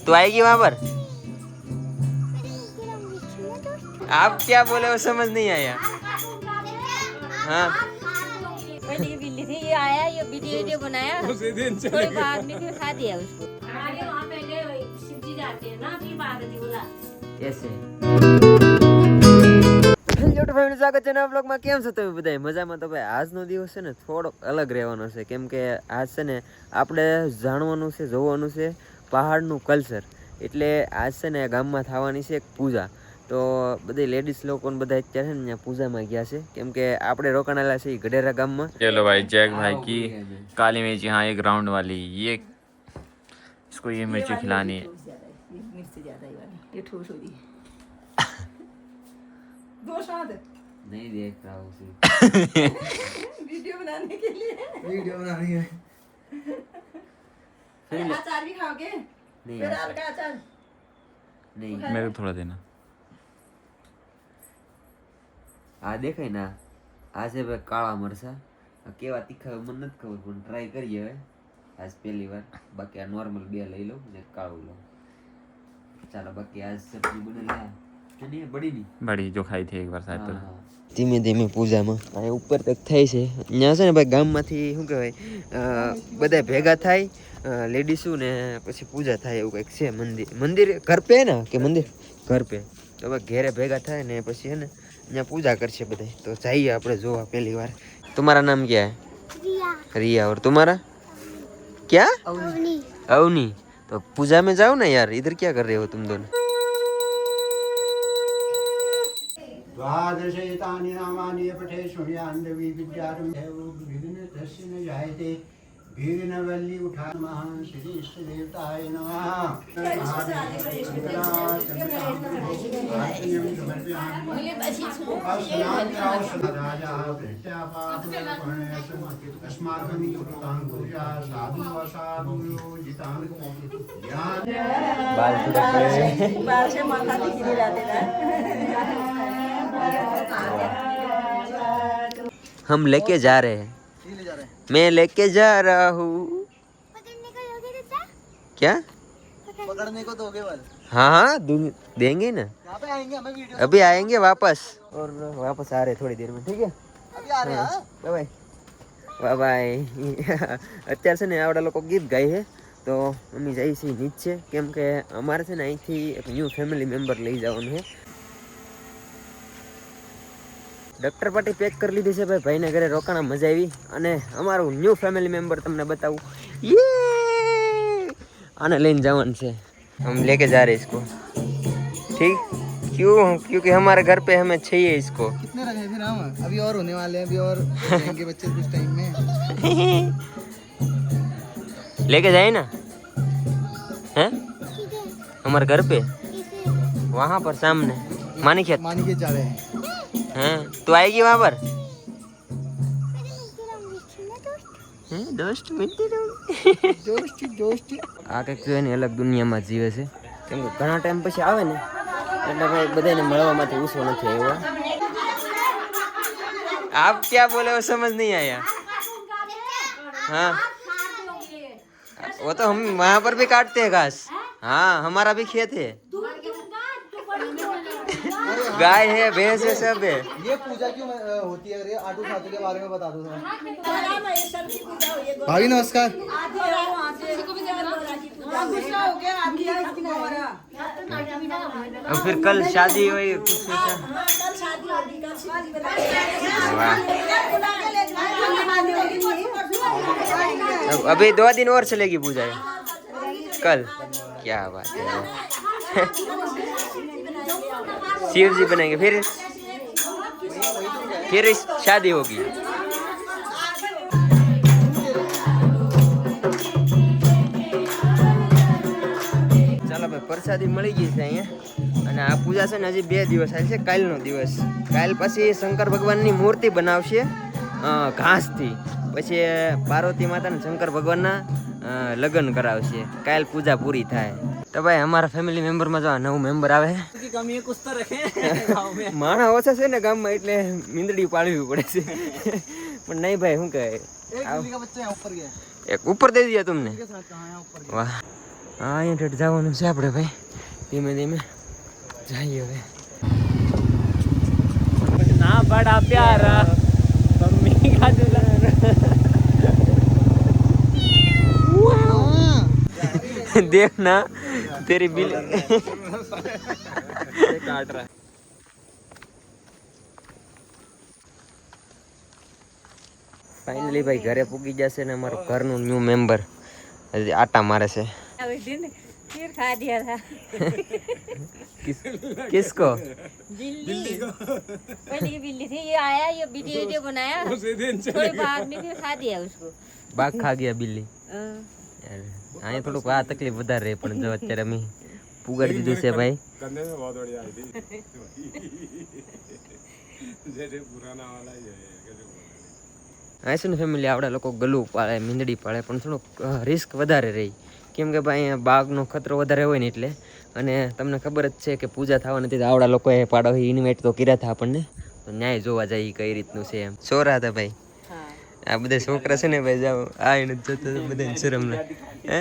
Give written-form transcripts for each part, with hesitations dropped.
तो आएगी वहां पर? आप क्या बोले वो समझ नहीं आया। हाँ पहले ये बिल्ली थी, ये आया, ये वीडियो बनाया, थोड़ी बाहर निकल खा दिया उसको। हमारे वहाँ पहले शिवजी जाते हैं ना, अभी पार्वती बोला ऐसे। ફેમિલી સ્વાગત છે નવા બ્લોગમાં। કેમ છો તમે બધા? મજામાં? તો ભાઈ આજનો દિવસ છે ને થોડોક અલગ રહેવાનો છે, કેમ કે આજ છે ને આપણે જાણવાનું છે, જોવાનું છે પહાડનું કલ્ચર। એટલે આજ છે ને ગામમાં થવાની છે એક પૂજા। તો બધી લેડીઝ લોકોને બધા અત્યારે છે ને ત્યાં પૂજામાં ગયા છે, કેમ કે આપણે રોકાણેલા છે ગઢેરા ગામમાં। चलो भाई जैक भाई की काली मिर्च यहाँ एक राउंड वाली, ये इसको ये मिर्ची खिलानी है। नहीं देख रहा हूँ वीडियो बनाने के लिए। वीडियो बनानी है। अचार भी खाओगे? नहीं फिर हल्का अचार। नहीं मेरे को थोड़ा देना। આ દેખાય ને આ છે ભાઈ કાળા મરચા। કેવા તીખા મને નથી ખબર, પણ ટ્રાય કરીએ હવે આજ પહેલી વાર। બાકી આ નોર્મલ બે લઈ લઉં ને કાળું લઉં। ચાલો બાકી આજ સબ્જી બનેલી અને બડી ની बड़ी जो खाई थी एक बार शायद तो। ધીમે ધીમે પૂજામાં આ ઉપર તક થાય છે। અહીંયા છે ને ભાઈ ગામમાંથી શું કહેવાય બધા ભેગા થાય લેડીઝું ને પછી પૂજા થાય એવું કંઈક છે। મંદિર મંદિર ઘર પે ને કે મંદિર ઘર પે, તો ભાઈ ઘેરે ભેગા થાય ને પછી છે ને यहाँ पूजा करछे बधाई। तो जाइए આપણે જોવા पहली बार। तुम्हारा नाम क्या है? रिया। रिया। और तुम्हारा क्या? अवनी। अवनी। तो पूजा में जाओ ना यार, इधर क्या कर रहे हो तुम दोनों? द्वादशैतानि नामानि पठे शृणुयान्धवी विद्यारम्भे विघ्नस्य न जायते विघ्नवल्ली उठा नमः श्री इष्ट देवताय नमः। बाल से माथा गिरे जाते हैं। हम लेके जा रहे हैं, मैं लेके जा रहा हूँ। क्या पकड़ने को दोगे वाल? हाँ हाँ देंगे ना, यहाँ पे आएंगे हमें वीडियो। अभी आएंगे वापस, और वापस आ रहे थोड़ी देर में, ठीक है? अभी आ रहे हैं। Bye bye bye. અત્યારે છે ને આવડા લોકો ગીત ગાય છે, તો અમે જઈએ છીએ નીચે, કેમ કે અમારે છે ને અહીંથી એક ન્યૂ ફેમિલી મેમ્બર લઈ જવાનું છે। ડૉક્ટર પાટી પેક કરી લીધી છે ભાઈ, ભાઈને ઘરે રોકાણા, મજા આવી। અને અમારું ન્યૂ ફેમિલી મેમ્બર તમને બતાવું, ये आने लेने जवान से हम लेके जा रहे इसको, ठीक? क्यों? क्योंकि हमारे घर पे हमें चाहिए इसको। कितने रखे फिर हम? अभी और होने वाले हैं, अभी और रहेंगे बच्चे कुछ टाइम में। लेके जाए ना, हैं? हमारे घर पे वहाँ पर सामने मानी खेत जा रहे हैं। हैं? तो आएगी वहाँ पर? दोस्त मिलती दोस्ती दोस्ती। આ કંઈક જો એની અલગ દુનિયામાં જીવે છે, કેમ કે ઘણા ટાઈમ પછી આવે ને એટલે ભાઈ બધાને મળવામાંથી ઊંચો નથી આવ્યો। आप क्या बोले वो समझ नहीं आया। हाँ वो तो हम वहाँ पर भी काटते हैं घास। हाँ हमारा भी खेत है, गाय है, भैंस है, सब है। ये पूजा क्यों होती है? ये आटू साधु के बारे में बता दो। भाभी नमस्कार। और फिर कल शादी हुई कुछ सोचा? अभी 2 दिन और चलेगी पूजा कल। क्या बात है। शिव जी बनेंगे, फिर शादी होगी। ચાલો ભાઈ પ્રસાદી મળી ગઈ છે અહીંયા, અને આ પૂજા છે ને હજી 2 દિવસ હાલશે। કાલનો દિવસ, કાલ પછી શંકર ભગવાનની મૂર્તિ બનાવશે ઘાસથી, પછી પાર્વતી માતા ને શંકર ભગવાનના લગ્ન કરાવશે। કાલ પૂજા પૂરી થાય। तो भाई हमारा फैमिली मेम्बर में जो नव मेम्बर आवे कमी कुछ तो रखे गांव में। माणा ओछा छे ने गाम में એટલે મીંદડી પાળવી પડે છે, પણ નહીં ભાઈ શું કહે एक बिल्ली का बच्चा यहाँ ऊपर गया। એક ઉપર દઈ દીધા તમને વાહ હા અહીંયા ઠેઠ જવાનું છે આપણે ભાઈ ધીમે ધીમે જઈએ હવે ना बड़ा प्यारा मम्मी का देखना तेरी बिल काट रहा ફાઇનલી ભાઈ ઘરે પૂગી જશે ને અમારું ઘરનું ન્યૂ મેમ્બર હજી આટા મારે છે उस दिन फिर खा दिया था किसको बिल्ली को पहले की बिल्ली थी ये आया ये वीडियो बनाया थोड़ी भागने फिर खा दिया उसको બાઘ ખા ગયા બિલ્લી हाँ। અહીંયા થોડુંક આ તકલીફ વધારે રહે પણ જો અત્યારે અમે પુગાડી દીધું છે ભાઈ कंधे में बहुत बड़ी आई थी जैसे पुराना वाला ही है આ છે ને ફેમિલી આપણા લોકો ગલું પાળે મીંદડી પાળે પણ થોડુંક રિસ્ક વધારે રહી કેમ કે ભાઈ અહીંયા બાઘનો ખતરો વધારે હોય ને એટલે અને તમને ખબર જ છે કે પૂજા થવાની હતી તો આવડા લોકોએ પાડો ઇન્વાઇટ તો કર્યા હતા આપણને તો ન્યાય જોવા જાય કઈ રીતનું છે એમ છોરા હતા ભાઈ આ બધા છોકરા છે ને ભાઈ જાઓ આ એને જોતો બધા શરમ હે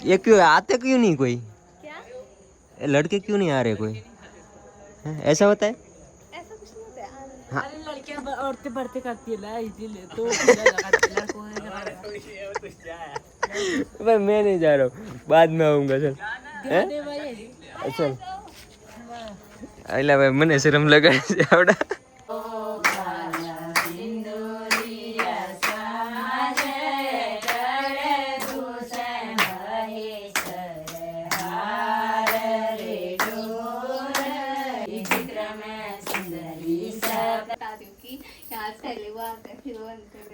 ये क्यों आते क्यों नहीं कोई क्या लड़के क्यों नहीं आ रहे कोई ऐसा होता है ऐसा कुछ नहीं होता है हाँ। अरे लड़कियां औरतें बढ़ते करती है ना इसीलिए तो लड़कों भाई मैं नहीं जा रहा हूँ बाद में आऊँगा चल चल अला भाई મને શરમ લગાડે છે આવડા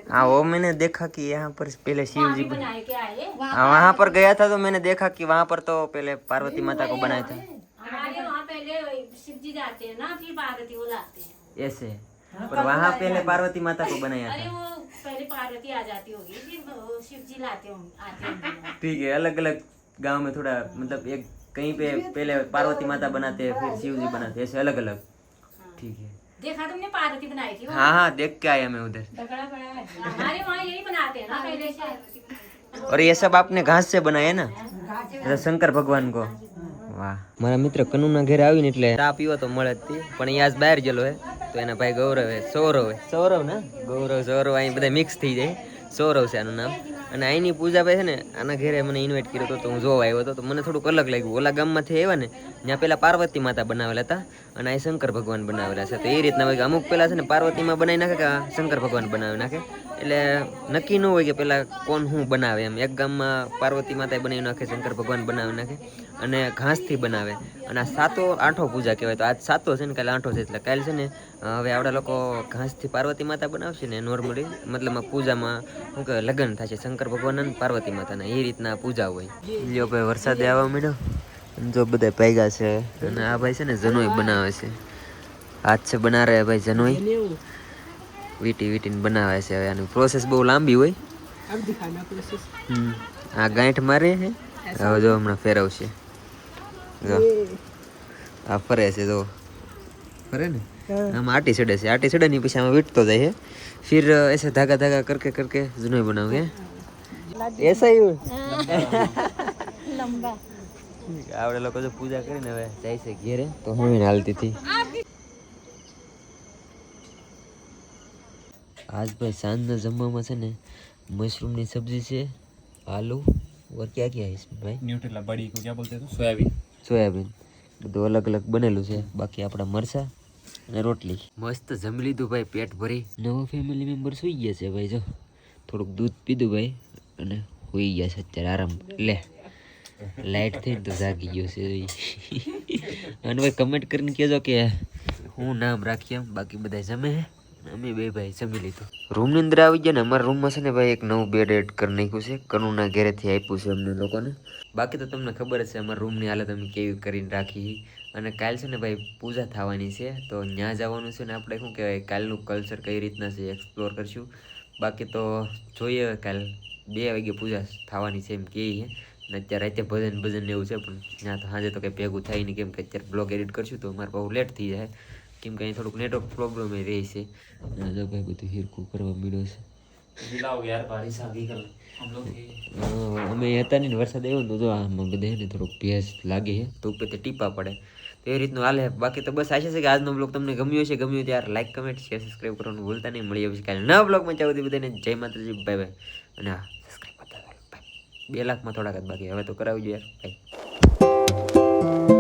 हाँ वो मैंने देखा कि यहाँ पर पहले शिव जी बनाए के आए हाँ वहाँ पर गया था तो मैंने देखा कि वहाँ पर तो पहले पार्वती माता को बनाया था हमारे वहाँ पहले शिव जी जाते हैं ना फिर पार्वती को लाते हैं ऐसे पर वहाँ पहले पार्वती माता को बनाया अरे था वो पहले पार्वती आ जाती होगी फिर वो शिव जी लाते होंगे आते होंगे ठीक है अलग अलग गांव में थोड़ा मतलब एक कहीं पे पहले पार्वती माता बनाते हैं फिर शिव जी बनाते हैं ऐसे अलग अलग ठीक है देखा तुमने पार्वती बनाई थी वो? हाँ हाँ देख के आया मैं उधर हमारे वहाँ यही बनाते हैं ना पहले से और ये सब आपने घास से बनाया ना એટલે શંકર ભગવાન કો વાહ મારા મિત્ર કનુના ઘરે આવીને એટલે ચા પીવો તો મળે જ હતી પણ એ આજ બહાર ગયેલો હે તો એના ભાઈ ગૌરવ હે સૌરવ ને ગૌરવ અહીં બધા મિક્સ થઈ જાય સૌરવ છે આનું નામ અને અહીંની પૂજા ભાઈ છે ને આના ઘરે મને ઇન્વાઇટ કર્યો હતો તો હું જોવા આવ્યો હતો તો મને થોડુંક અલગ લાગ્યું ઓલા ગામમાંથી આવ્યા ને ત્યાં પેલા પાર્વતી માતા બનાવેલા હતા અને અહીં શંકર ભગવાન બનાવેલા છે તો એ રીતના હોય કે અમુક પેલા છે ને પાર્વતીમાં બનાવી નાખે કે શંકર ભગવાન બનાવી નાખે એટલે નક્કી ન હોય કે પેલા કોણ શું બનાવે એમ એક ગામમાં પાર્વતી માતા બનાવી નાખે શંકર ભગવાન બનાવી નાખે અને ઘાસથી બનાવે અને આ સાતો આઠો પૂજા કહેવાય તો આજ સાતો છે ને કાલે આઠો છે એટલે કાલે છે ને હવે આવડા લોકો ઘાસથી પાર્વતી માતા બનાવશે ને નોર્મલી મતલબ પૂજામાં શું કે લગ્ન થશે શંકર ભગવાન અને પાર્વતી માતાના એ રીતના પૂજા હોય લ્યો ભાઈ વરસાદે આવવા માંડ્યો જો બધા ભેગા છે અને આ ભાઈ છે ને જનોઈ બનાવે છે હાથ છે બના રહ્યા ભાઈ જનોઈ વીટીને બનાવે છે હવે આની પ્રોસેસ બહુ લાંબી હોય આ ગાંઠ મારે છે હવે જો હમણાં ફેરવશે જો આ ફરે છે જો ફરે ને આમાં આટી ચડે છે આટી ચડે ની પછી આમાં વીટતો જાય છે फिर ऐसे धागा धागा करके जुनोई बनाओगे ऐसा ही लंबा आवड़े लोग जो पूजा કરીને હવે જાય છે ઘેરે તો હું એને હાલતી હતી आज भाई सांजना जमवाમાં છે ને मशरूम ની सब्जी છે आलू और क्या क्या है इसमें भाई न्यूट्रेला बड़ी को क्या बोलते हैं सोयाबीन સોયાબીન બધું અલગ અલગ બનેલું છે બાકી આપણા મરસા અને રોટલી મસ્ત જમી લીધું ભાઈ પેટ ભરી નવા ફેમિલી મેમ્બર સુઈ ગયા છે ભાઈ જો થોડુંક દૂધ પીધું ભાઈ અને સુઈ ગયા છે અત્યારે આરામ લે લાઈટ થઈને તો જાગી ગયો છે અને ભાઈ કમેન્ટ કરીને કહેજો કે હું નામ રાખી એમ બાકી બધા જમે અમે બે ભાઈ જમી લીધું રૂમની અંદર આવી ગયા ને અમારા રૂમમાં છે ને ભાઈ એક નવું બેડ એડ કરી નાખ્યું છે કનુના ઘરેથી આપ્યું છે અમને લોકોને બાકી તો તમને ખબર જ છે અમારા રૂમની હાલત અમે કેવી કરીને રાખી અને કાલ છે ને ભાઈ પૂજા થવાની છે તો ત્યાં જવાનું છે ને આપણે શું કહેવાય કાલનું કલ્ચર કઈ રીતના છે એક્સપ્લોર કરશું બાકી તો જોઈએ કાલ 2 વાગે પૂજા થવાની છે એમ કહે છે ને અત્યારે રાતે ભજન એવું છે પણ ત્યાં તો સાંજે તો કંઈ ભેગું થાય નહીં કેમ કે અત્યારે બ્લોગ એડિટ કરશું તો મારે બહુ લેટ થઈ જાય કેમ કે અહીં થોડુંક નેટવર્ક પ્રોબ્લેમ રહે છે જો ભાઈ બધું હિરકું કરવા મળ્યો છે गीला हो गया यार बारिश आ गई कल हम लोग थे અમે હતા નહીં ને વરસાદ આવ્યો ને તો જો આમાં બધે ને થોડુંક ભેજ લાગે છે તો ઉપરથી ટીપા પડે તો એ રીતનું હાલે. બાકી તો બસ આશા છે કે આજનો બ્લોગ તમને ગમ્યો હશે. ગમ્યું ત્યારે લાઈક કમેન્ટ શેર સબસ્ક્રાઈબ કરવાનું ભૂલતા નહીં. મળી આવશે કાલે નવા બ્લોગમાં. ચાલો બધાને જય માતાજી, બાય બાય. અને હા સબસ્ક્રાઈબ કરતા 2 લાખમાં થોડાક જ બાકી, હવે તો કરાવજો યાર. બાય.